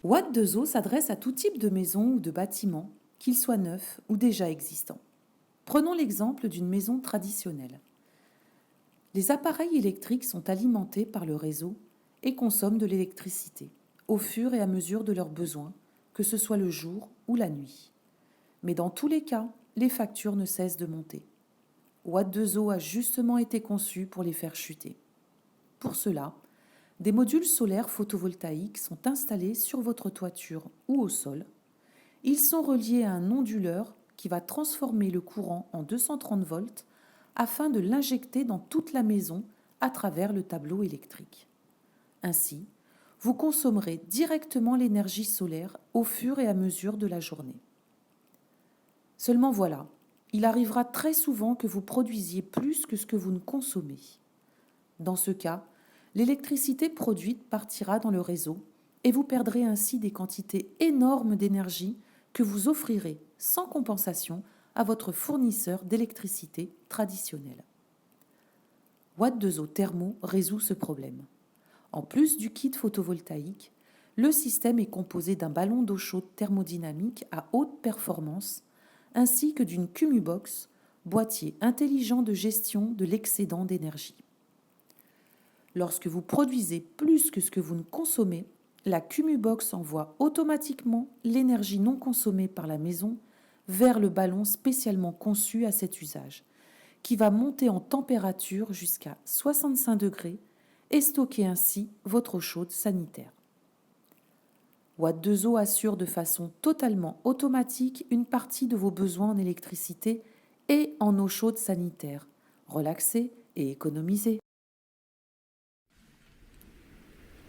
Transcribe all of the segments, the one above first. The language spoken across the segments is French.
Watt 2O s'adresse à tout type de maison ou de bâtiment, qu'il soit neuf ou déjà existant. Prenons l'exemple d'une maison traditionnelle. Les appareils électriques sont alimentés par le réseau et consomment de l'électricité, au fur et à mesure de leurs besoins, que ce soit le jour ou la nuit. Mais dans tous les cas, les factures ne cessent de monter. Watt 2O a justement été conçu pour les faire chuter. Pour cela, des modules solaires photovoltaïques sont installés sur votre toiture ou au sol. Ils sont reliés à un onduleur qui va transformer le courant en 230 volts afin de l'injecter dans toute la maison à travers le tableau électrique. Ainsi, vous consommerez directement l'énergie solaire au fur et à mesure de la journée. Seulement voilà, il arrivera très souvent que vous produisiez plus que ce que vous ne consommez. Dans ce cas, l'électricité produite partira dans le réseau et vous perdrez ainsi des quantités énormes d'énergie que vous offrirez sans compensation à votre fournisseur d'électricité traditionnel. Watt 2O Thermo résout ce problème. En plus du kit photovoltaïque, le système est composé d'un ballon d'eau chaude thermodynamique à haute performance ainsi que d'une Cumubox, boîtier intelligent de gestion de l'excédent d'énergie. Lorsque vous produisez plus que ce que vous ne consommez, la Cumubox envoie automatiquement l'énergie non consommée par la maison vers le ballon spécialement conçu à cet usage, qui va monter en température jusqu'à 65 degrés et stocker ainsi votre eau chaude sanitaire. Watt 2O assure de façon totalement automatique une partie de vos besoins en électricité et en eau chaude sanitaire. Relaxez et économisez.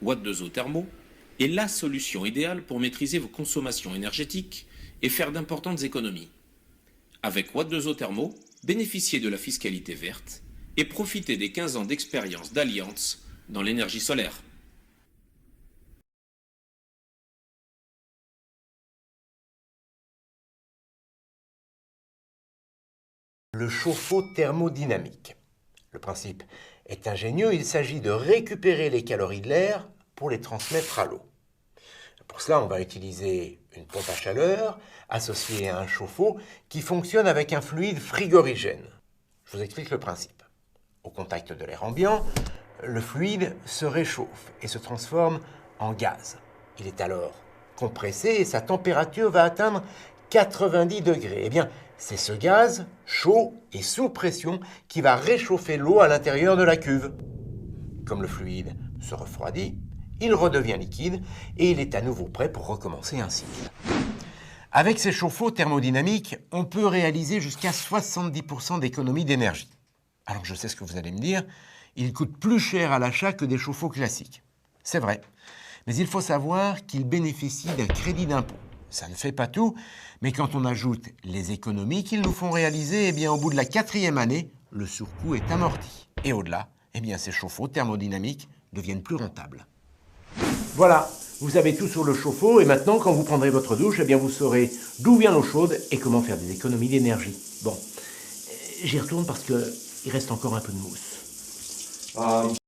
Watt 2O Thermo est la solution idéale pour maîtriser vos consommations énergétiques et faire d'importantes économies. Avec Watt 2O Thermo, bénéficiez de la fiscalité verte et profitez des 15 ans d'expérience d'Allianz dans l'énergie solaire. Le chauffe-eau thermodynamique. Le principe est ingénieux, il s'agit de récupérer les calories de l'air pour les transmettre à l'eau. Pour cela, on va utiliser une pompe à chaleur associée à un chauffe-eau qui fonctionne avec un fluide frigorigène. Je vous explique le principe. Au contact de l'air ambiant, le fluide se réchauffe et se transforme en gaz. Il est alors compressé et sa température va atteindre 90 degrés. Eh bien, c'est ce gaz, chaud et sous pression, qui va réchauffer l'eau à l'intérieur de la cuve. Comme le fluide se refroidit, il redevient liquide et il est à nouveau prêt pour recommencer un cycle. Avec ces chauffe-eau thermodynamiques, on peut réaliser jusqu'à 70% d'économie d'énergie. Alors je sais ce que vous allez me dire, ils coûtent plus cher à l'achat que des chauffe-eau classiques. C'est vrai, mais il faut savoir qu'ils bénéficient d'un crédit d'impôt. Ça ne fait pas tout, mais quand on ajoute les économies qu'ils nous font réaliser, eh bien au bout de la 4e année, le surcoût est amorti. Et au-delà, eh bien ces chauffe-eau thermodynamiques deviennent plus rentables. Voilà, vous avez tout sur le chauffe-eau et maintenant quand vous prendrez votre douche, eh bien vous saurez d'où vient l'eau chaude et comment faire des économies d'énergie. Bon, j'y retourne parce qu'il reste encore un peu de mousse.